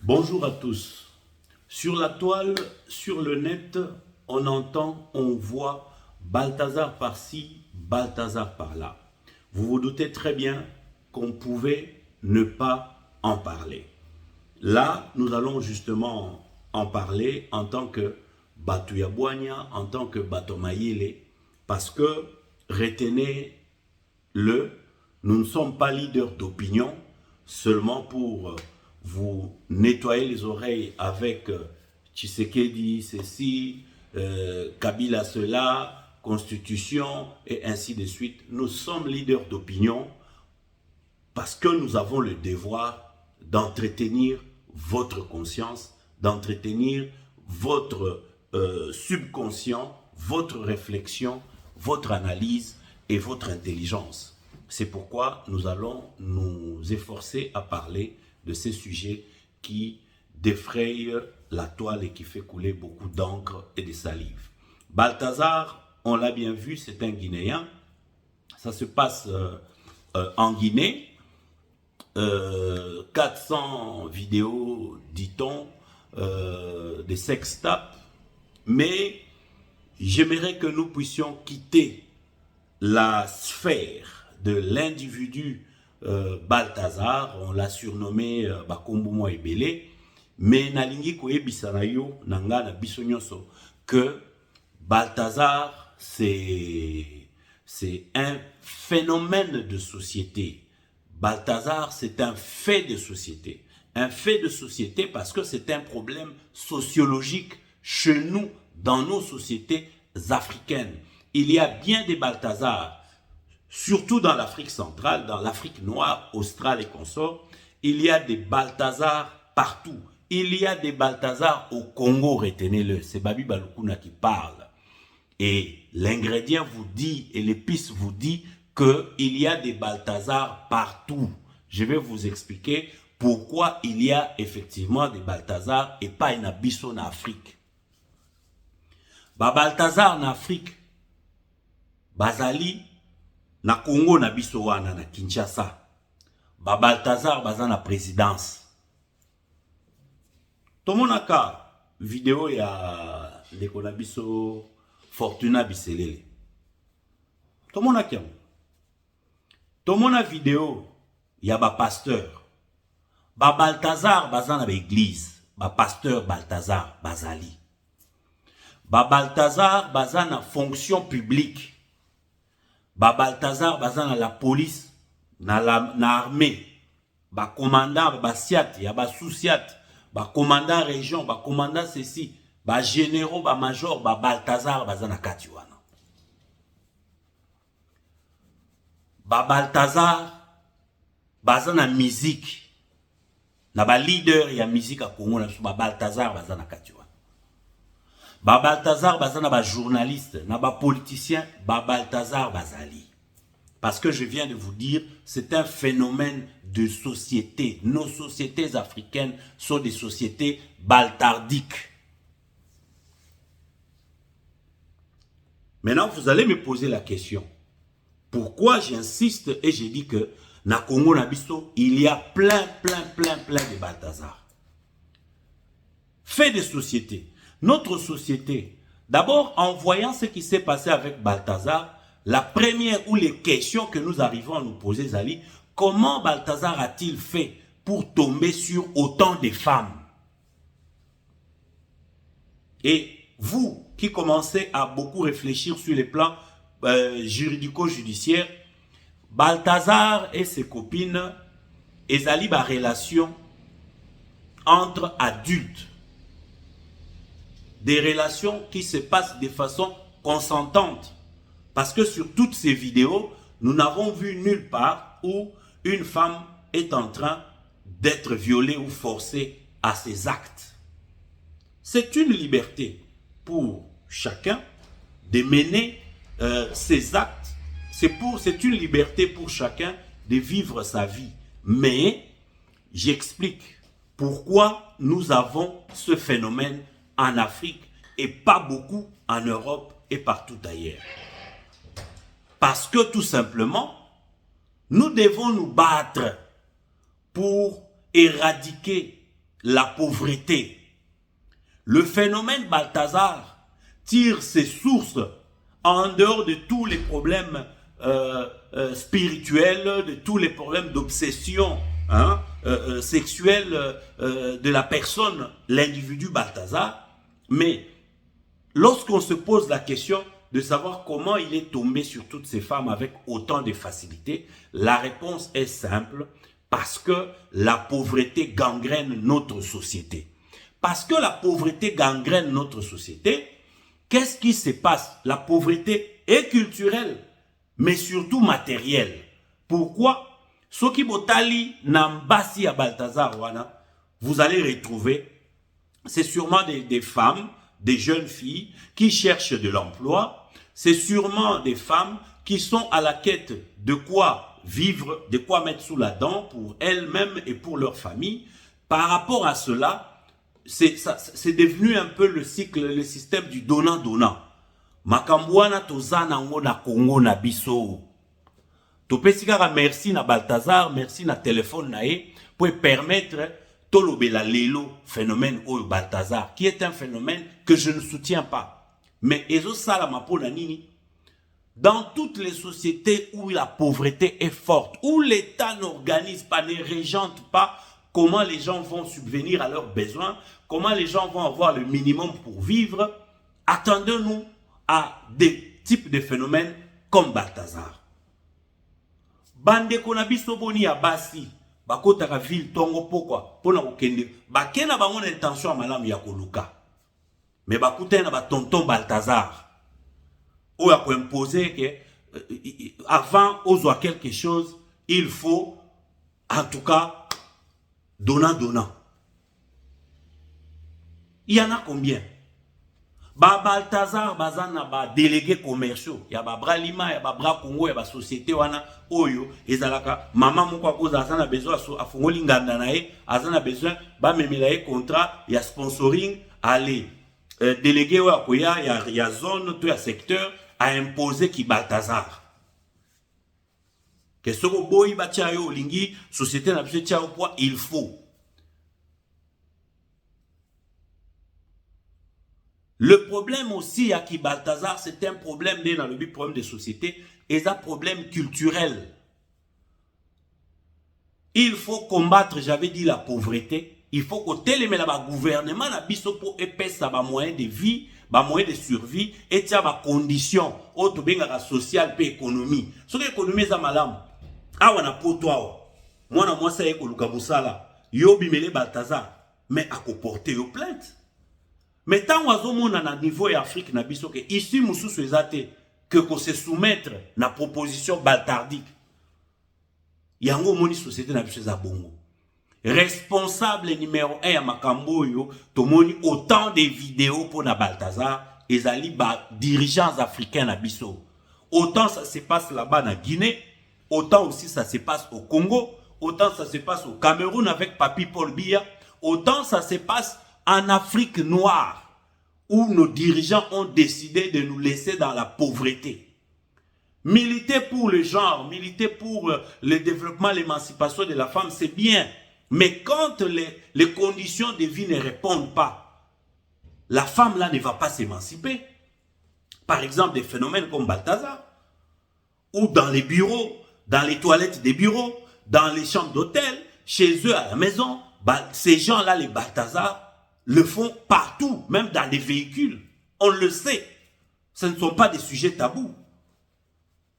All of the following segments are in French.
Bonjour à tous. Sur la toile, sur le net, on entend, on voit Balthazar par-ci, Balthazar par-là. Vous vous doutez très bien qu'on pouvait ne pas en parler. Là, nous allons justement en parler en tant que Batouyaboigna, en tant que Batomayele, parce que, retenez-le, nous ne sommes pas leaders d'opinion seulement pour vous nettoyer les oreilles avec Tshisekedi, ceci, Kabila cela, Constitution et ainsi de suite. Nous sommes leaders d'opinion parce que nous avons le devoir d'entretenir votre conscience, d'entretenir votre subconscient, votre réflexion, votre analyse et votre intelligence. C'est pourquoi nous allons nous efforcer à parler de ces sujets qui défrayent la toile et qui fait couler beaucoup d'encre et de salive. Balthazar, on l'a bien vu, c'est un Guinéen. Ça se passe en Guinée. 400 vidéos, dit-on, des sextapes, mais j'aimerais que nous puissions quitter la sphère de l'individu Balthazar, on l'a surnommé Bakombo Ebele, mais nalingi koyebisa na yo nanga na biso nyonso que Balthazar c'est un phénomène de société. Balthazar, c'est un fait de société. Un fait de société parce que c'est un problème sociologique chez nous, dans nos sociétés africaines. Il y a bien des Balthazars, surtout dans l'Afrique centrale, dans l'Afrique noire, australe et consorts. Il y a des Balthazars partout. Il y a des Balthazars au Congo, retenez-le. C'est Babi Balukuna qui parle. Et l'ingrédient vous dit, et l'épice vous dit, qu'il y a des Balthazars partout. Je vais vous expliquer pourquoi il y a effectivement des Balthazars et pas une abisso en Afrique. Ba Balthazar en Afrique, bazali na Congo na biso wana na Kinshasa. Ba Balthazar baza na présidence. Tomonaka vidéo ya ndeko na biso Fortuna Biselele. Tomonaka yango. Tomona vidéo, y a ba pasteur. Ba Balthazar baza na ba église. Ba pasteur Balthazar bazali. Ba Balthazar baza na fonction publique. Ba Balthazar baza na la police, na armée. Ba commandant, ba siat, y a ba sous-siat. Ba commandant région, ba commandant ceci. Ba généraux, ba major, ba Balthazar baza na kati wana. Ba Balthazar baza na musique na ba leader ya musique a Congo na ba Balthazar baza na kati wana. Ba Balthazar baza na ba journaliste na ba politicien ba Balthazar bazali. Parce que je viens de vous dire, c'est un phénomène de société. Nos sociétés africaines sont des sociétés baltardiques. Maintenant, vous allez me poser la question. Pourquoi j'insiste et je dis que na Congo Nabiso, il y a plein de Balthazar. Fait de société. Notre société, d'abord en voyant ce qui s'est passé avec Balthazar, la première ou les questions que nous arrivons à nous poser, Zali, comment Balthazar a-t-il fait pour tomber sur autant de femmes? Et vous qui commencez à beaucoup réfléchir sur les plans juridico-judiciaire, Balthazar et ses copines, ezali ba relation entre adultes. Des relations qui se passent de façon consentante. Parce que sur toutes ces vidéos, nous n'avons vu nulle part où une femme est en train d'être violée ou forcée à ses actes. C'est une liberté pour chacun de mener ses actes. C'est une liberté pour chacun de vivre sa vie. Mais j'explique pourquoi nous avons ce phénomène en Afrique et pas beaucoup en Europe et partout ailleurs. Parce que tout simplement, nous devons nous battre pour éradiquer la pauvreté. Le phénomène Balthazar tire ses sources en dehors de tous les problèmes spirituels, de tous les problèmes d'obsession sexuelle de la personne, l'individu Balthazar. Mais lorsqu'on se pose la question de savoir comment il est tombé sur toutes ces femmes avec autant de facilité, la réponse est simple, parce que la pauvreté gangrène notre société. Parce que la pauvreté gangrène notre société, qu'est-ce qui se passe? La pauvreté est culturelle, mais surtout matérielle. Pourquoi? Soki botali nambasi à Balthazar wana, vous allez retrouver, c'est sûrement des femmes, des jeunes filles qui cherchent de l'emploi, c'est sûrement des femmes qui sont à la quête de quoi vivre, de quoi mettre sous la dent pour elles-mêmes et pour leur famille. Par rapport à cela, c'est devenu un peu le cycle, le système du donnant-donnant. Makambouana tozana ngo na Congo na biso. Topesikara merci na Balthazar, merci na téléphone nae pour permettre tolobela lelo phénomène au Balthazar, qui est un phénomène que je ne soutiens pas. Mais ezo sala mapona nini? Dans toutes les sociétés où la pauvreté est forte, où l'État n'organise pas, ne régente pas comment les gens vont subvenir à leurs besoins, comment les gens vont avoir le minimum pour vivre, attendons-nous à des types de phénomènes comme Balthazar. Bande konabiso boni ya basi, bakota ka ville tongo pourquoi? Pona okende, bakena bango intention malamu ya koluka. Mais bakutena ba tonton Balthazar. Ou à imposer que avant oser quelque chose, il faut en tout cas donnant. Il y en a combien? Ba Balthazar bazana ba délégués commerciaux, ya ba Bralima, ya ba Bra Congo, ya ba société wana oyo ezalaka mama moko akoza azana besoin afongoli nganda nae, azana besoin ba memela ye contrat ya sponsoring aller délégué wa koya ya zone to ya secteur a imposé qui Balthazar. Que ce que boy batia yo lingi société na biso tia au poids, il faut. Le problème aussi à qui Balthazar, c'est un problème dans le but problème des sociétés, et un problème culturel. Il faut combattre, j'avais dit, la pauvreté. Il faut que tel gouvernement na biso pour épaisse ba moyen de vie, ba moyen de survie et tia ba condition auto benga social pe économie. So que économie za malam. Awa na poto mwana mwasa yeko luka busala. Yo bimele Balthazar mais à comporter yo plainte. Mais tant oiseau mona na niveau et Afrique na biso que ici mususu ezate que qu'on se soumettre na proposition baltardique. Yango moni société na biso za bongo. Responsable numéro 1 à Makamboyo, tomoni autant de vidéos pour na Balthazar, ezali ba dirigeants africains na biso. Autant ça se passe là-bas na Guinée, autant aussi ça se passe au Congo, autant ça se passe au Cameroun avec Papi Paul Biya, autant ça se passe en Afrique noire, où nos dirigeants ont décidé de nous laisser dans la pauvreté. Militer pour le genre, militer pour le développement, l'émancipation de la femme, c'est bien. Mais quand les conditions de vie ne répondent pas, la femme là ne va pas s'émanciper. Par exemple, des phénomènes comme Balthazar, ou dans les bureaux, dans les toilettes des bureaux, dans les chambres d'hôtel, chez eux à la maison, ces gens-là, les Balthazar, le font partout, même dans les véhicules. On le sait. Ce ne sont pas des sujets tabous.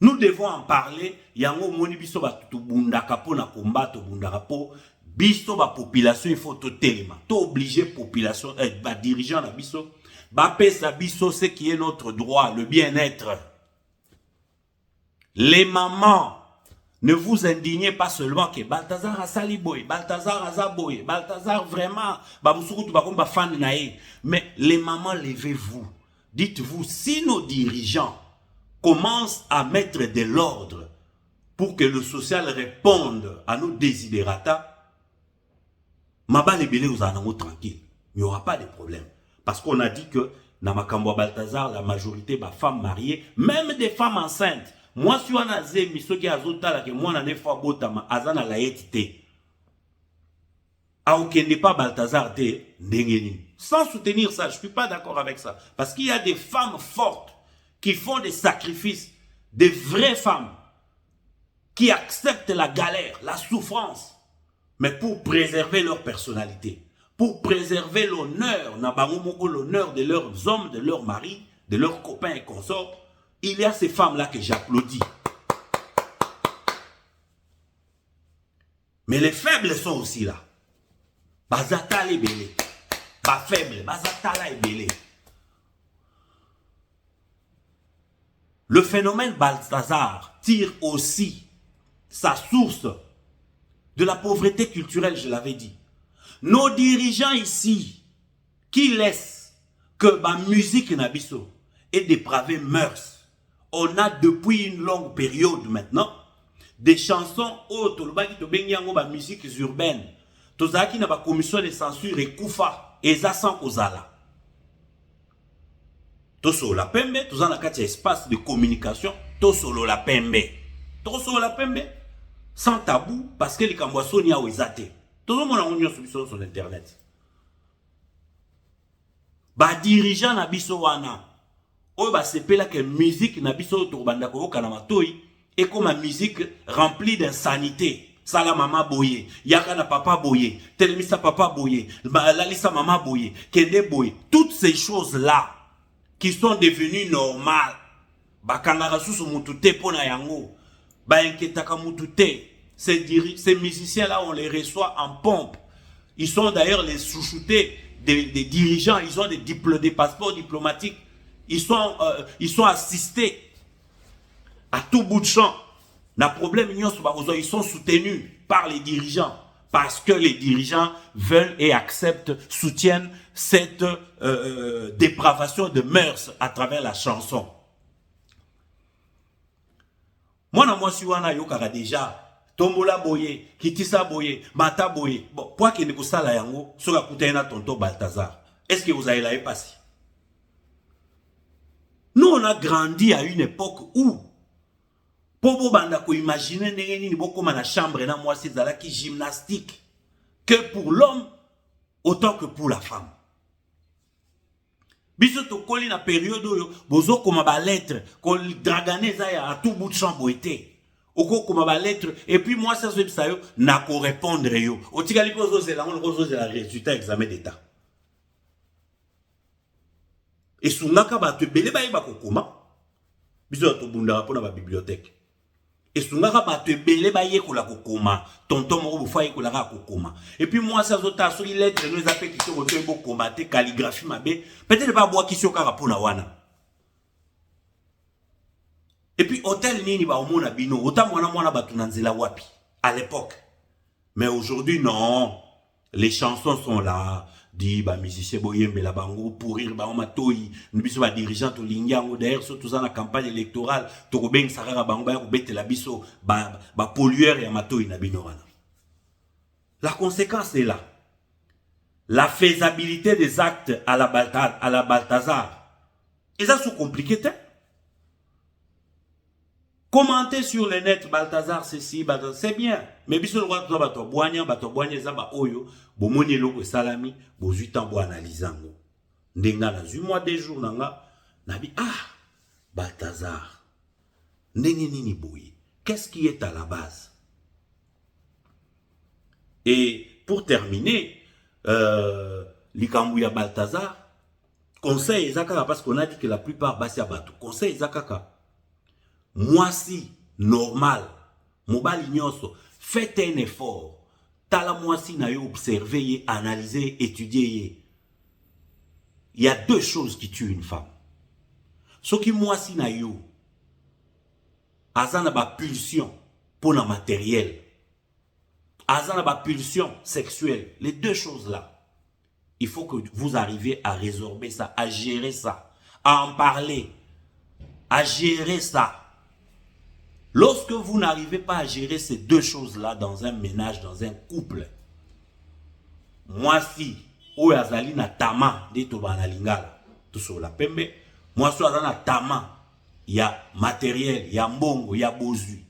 Nous devons en parler. Yango moni biso ba tubundaka po na combattre bundaka po biso ba population il faut to telema. To obliger population ba dirigeant na biso ba pesa biso ce qui est notre droit, le bien-être. Les mamans, ne vous indignez pas seulement que Balthazar a saliboy, Balthazar a zaboy, Balthazar vraiment ba musukutu ba komba fan nae. Mais les mamans, levez-vous. Dites-vous, si nos dirigeants commence à mettre de l'ordre pour que le social réponde à nos desiderata, Mabale Bele vous en tranquille. Il n'y aura pas de problème. Parce qu'on a dit que dans Makambo Balthazar, la majorité des femmes mariées, même des femmes enceintes. Moi, si on a zé, misoki azota la que moi n'en ai pas botama, azana la yetite. Aokende pas Balthazar te ndengeni. Sans soutenir ça, je ne suis pas d'accord avec ça. Parce qu'il y a des femmes fortes qui font des sacrifices, des vraies femmes qui acceptent la galère, la souffrance, mais pour préserver leur personnalité, pour préserver l'honneur, l'honneur de leurs hommes, de leurs maris, de leurs copains et consorts. Il y a ces femmes-là que j'applaudis. Mais les faibles sont aussi là. Bazata les belé. Bas faible, bazata les belé. Le phénomène Balthazar tire aussi sa source de la pauvreté culturelle, je l'avais dit. Nos dirigeants ici, qui laissent que ma musique nabiso est dépravée mœurs. On a depuis une longue période maintenant des chansons autres, ma musique urbaine. Tozaki na ba commission de censure et koufa et ça sans kozala. Toso la pembe, tous en a un espace de communication, toso la pembe. Toso la pembe, sans tabou, parce que les Cambouassons n'y a ouizate. Tout le monde a union sur Internet. Ba dirigeant na biso wana, o ba sepela que musique na biso turbanda ko kanamatoi, et comme la musique remplie d'insanité. Sala mama boye, yaka na papa boye, telemisa papa boye, lalisa mama boye, kende boye. Toutes ces choses-là, qui sont devenues normales. Bakangara sous mutute pona yango. Ba enketaka mutute. Ces musiciens-là, on les reçoit en pompe. Ils sont d'ailleurs les chouchoutés des dirigeants. Ils ont des passeports diplomatiques. Ils sont assistés à tout bout de champ. Ils sont soutenus par les dirigeants. Parce que les dirigeants veulent et acceptent, soutiennent cette dépravation de mœurs à travers la chanson. Moi, si wana yokara déjà, Tombola boye, Kitisa boye, Mata boye, bon, pour qu'il ne vous la yango, sur la coutena tonton Balthazar. Est-ce que vous avez la passé? Nous, on a grandi à une époque où, pour banda ko imaginer nengeni boko na chambre na moi c'est qui gymnastique que pour l'homme autant que pour la femme. Biso to koli na période yo bozo koma ba lettre ko draganeza ya à tout bout de champ boité. Oko koma ba lettre et puis moi ça se yo na ko répondre yo. Otikali pozo c'est la résultat examen d'état. Et sungaka ba te belé ba yeba ko koma. Biso to bunda pour na bibliothèque. Et sungaka ba te belé ba yekola ko koma. Tonton mo bofa yekola ka ko koma. Et puis moi ça zota sur les lettres nous appelle qui se retourne pour combattre calligraphie mabe. Peut-être pas bois qui se kara pour na wana. Et puis hôtel nini ba omona bino, autant mwana ba tunanzela wapi à l'époque. Mais aujourd'hui non, les chansons sont là. Dit ba musicien boyembe la bango pourrir ba matoi nbiso ba dirigeant to lingango d'ailleurs surtout dans la campagne électorale to ko beng sarara bango ba ko bete la biso ba pollueur ya matoi na binorana. La conséquence est là. La faisabilité des actes à la Balthazar. Et ça c'est compliqué t'es. Commenter sur le net Balthazar ceci Balthazar c'est bien mais biso le roi bato boanya za ba oyo bomoni loko salami bozuita bo analysango ndenga na zu mois des jours nanga nabi Balthazar ndenge nini boye qu'est-ce qui est à la base. Et pour terminer likambu ya Balthazar conseil ezaka parce qu'on a dit que la plupart basi abato conseil ezaka moi si normal mobali nyonso faites un effort tala moi si na yo observer analyser étudier. Il y a deux choses qui tuent une femme. Ce qui moi si na yo azana ba pulsion pour la matériel azana ba pulsion sexuelle, les deux choses là il faut que vous arriviez à résorber ça, à gérer ça, à en parler, à gérer ça. Lorsque vous n'arrivez pas à gérer ces deux choses-là dans un ménage, dans un couple, moi si, oyazali na tama de tobana lingala, tout sur la pembe, moi si oyazali na tama, il y a matériel, il y a mbongo, il y a bozu,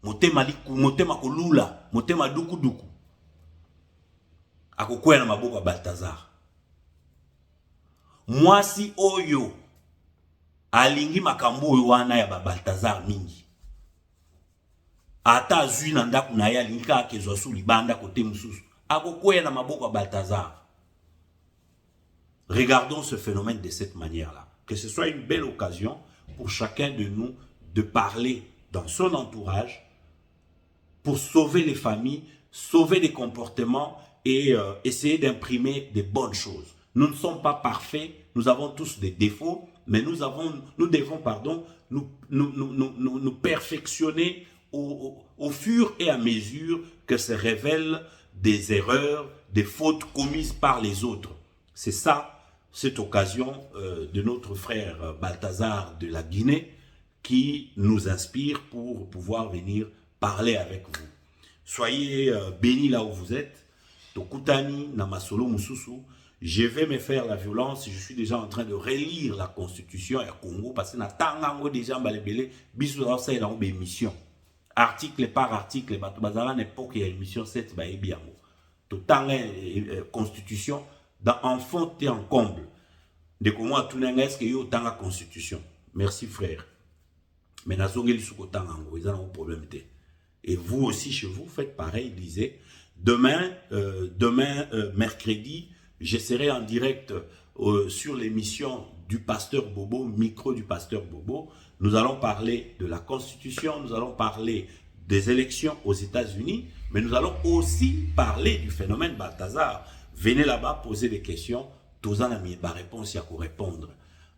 motema liku, motema kolula, motema duku duku. Akokwea na maboko ya Balthazar. Mwasi oyo alingi makambo oyo wana ya Balthazar mingi. Ata azui na ndako na ye alingi kaka kezwa su libanda kote mususu. Akokwea na maboko ya Balthazar. Regardons ce phénomène de cette manière-là. Que ce soit une belle occasion pour chacun de nous de parler dans son entourage pour sauver les familles, sauver des comportements et essayer d'imprimer des bonnes choses. Nous ne sommes pas parfaits, nous avons tous des défauts, mais nous devons nous perfectionner au fur et à mesure que se révèlent des erreurs, des fautes commises par les autres. C'est ça, cette occasion de notre frère Balthazar de la Guinée qui nous inspire pour pouvoir venir parler avec vous. Soyez bénis là où vous êtes. Tokutani Namasolo Mususu. Je vais me faire la violence. Je suis déjà en train de relire la constitution à Congo parce que na déjà balebele biso ça est dans émission. Article par article, bazala n'époque il y a émission 7 ba ebiango. Totanga constitution dans en fond et en comble. De comment tout n'engage que yo tanga constitution. Merci frère. Mais nazongeli sukotanga ngo ils ont un problème té. Et vous aussi, chez vous, faites pareil, lisez. Demain, mercredi, je serai en direct sur l'émission du pasteur Bobo, micro du pasteur Bobo. Nous allons parler de la Constitution, nous allons parler des élections aux États-Unis, mais nous allons aussi parler du phénomène Balthazar. Venez là-bas, poser des questions. Tous en amis, ma réponse, il y a qu'à répondre.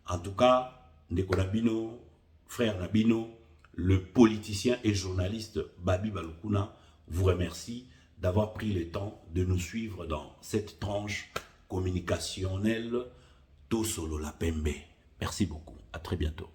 En tout cas, Ndeko Nabino, frère Nabino, le politicien et journaliste Babi Balukuna vous remercie d'avoir pris le temps de nous suivre dans cette tranche communicationnelle Tosolo la Pembe. Merci beaucoup. À très bientôt.